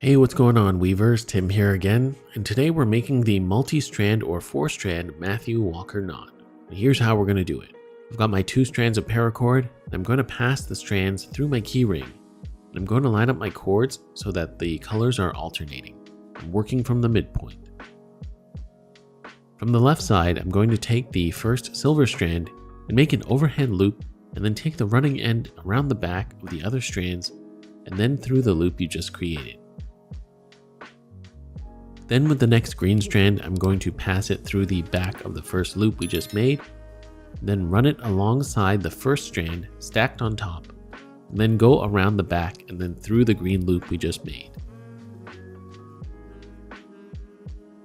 Hey, what's going on, Weavers? Tim here again, and today we're making the multi-strand or 4-strand Matthew Walker knot. And here's how we're going to do it. I've got my 2 strands of paracord, and I'm going to pass the strands through my keyring. And I'm going to line up my cords so that the colors are alternating. I'm working from the midpoint. From the left side, I'm going to take the first silver strand and make an overhead loop, and then take the running end around the back of the other strands, and then through the loop you just created. Then with the next green strand, I'm going to pass it through the back of the first loop we just made, then run it alongside the first strand stacked on top, and then go around the back and then through the green loop we just made.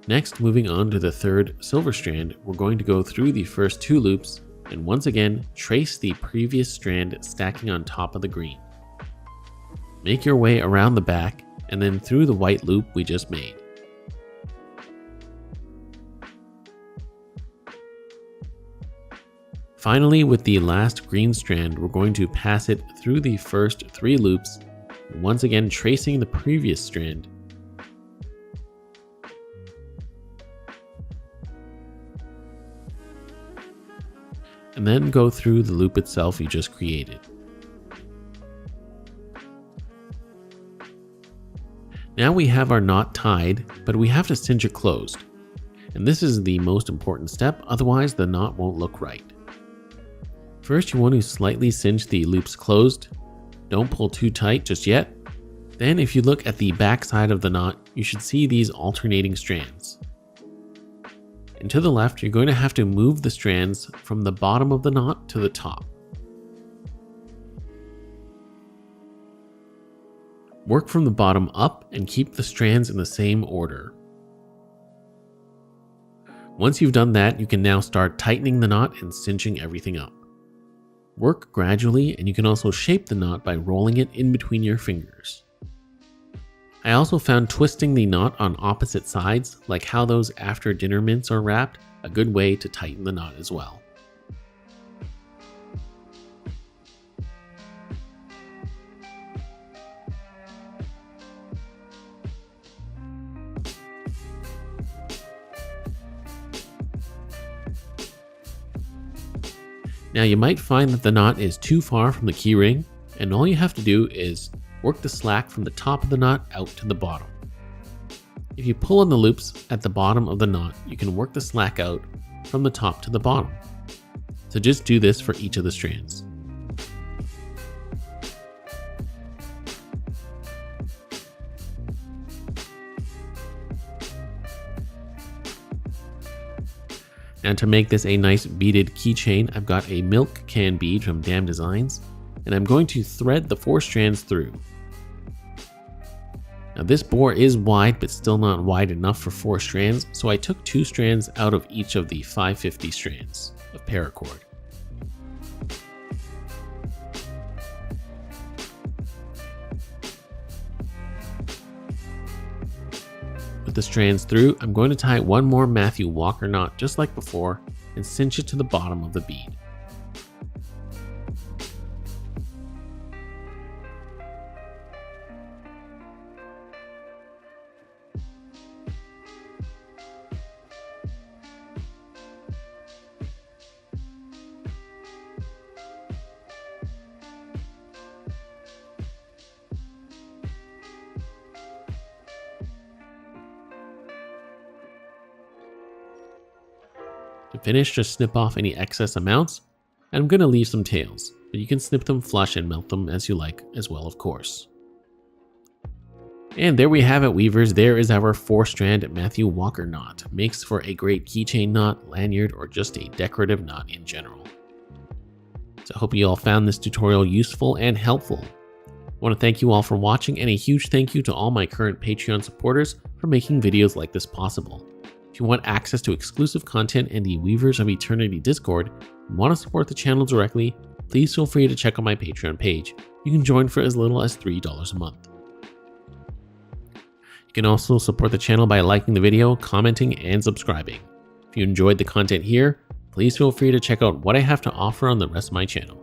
Next, moving on to the third silver strand, we're going to go through the first 2 loops and once again trace the previous strand stacking on top of the green. Make your way around the back and then through the white loop we just made. Finally, with the last green strand, we're going to pass it through the first 3 loops, once again tracing the previous strand. And then go through the loop itself you just created. Now we have our knot tied, but we have to cinch it closed. And this is the most important step, otherwise the knot won't look right. First, you want to slightly cinch the loops closed. Don't pull too tight just yet. Then if you look at the back side of the knot, you should see these alternating strands. And to the left, you're going to have to move the strands from the bottom of the knot to the top. Work from the bottom up and keep the strands in the same order. Once you've done that, you can now start tightening the knot and cinching everything up. Work gradually, and you can also shape the knot by rolling it in between your fingers. I also found twisting the knot on opposite sides, like how those after dinner mints are wrapped, a good way to tighten the knot as well. Now you might find that the knot is too far from the keyring, and all you have to do is work the slack from the top of the knot out to the bottom. If you pull on the loops at the bottom of the knot, you can work the slack out from the top to the bottom. So just do this for each of the strands. Now to make this a nice beaded keychain, I've got a milk can bead from Damn Designs, and I'm going to thread the 4 strands through. Now this bore is wide, but still not wide enough for 4 strands, so I took 2 strands out of each of the 550 strands of paracord. With the strands through, I'm going to tie one more Matthew Walker knot just like before and cinch it to the bottom of the bead. To finish, just snip off any excess amounts, and I'm going to leave some tails, but you can snip them flush and melt them as you like as well, of course. And there we have it, Weavers. There is our 4-strand Matthew Walker knot. Makes for a great keychain knot, lanyard, or just a decorative knot in general. So I hope you all found this tutorial useful and helpful. I want to thank you all for watching, and a huge thank you to all my current Patreon supporters for making videos like this possible. If you want access to exclusive content and the Weavers of Eternity Discord and want to support the channel directly, please feel free to check out my Patreon page. You can join for as little as $3 a month. You can also support the channel by liking the video, commenting, and subscribing. If you enjoyed the content here, please feel free to check out what I have to offer on the rest of my channel.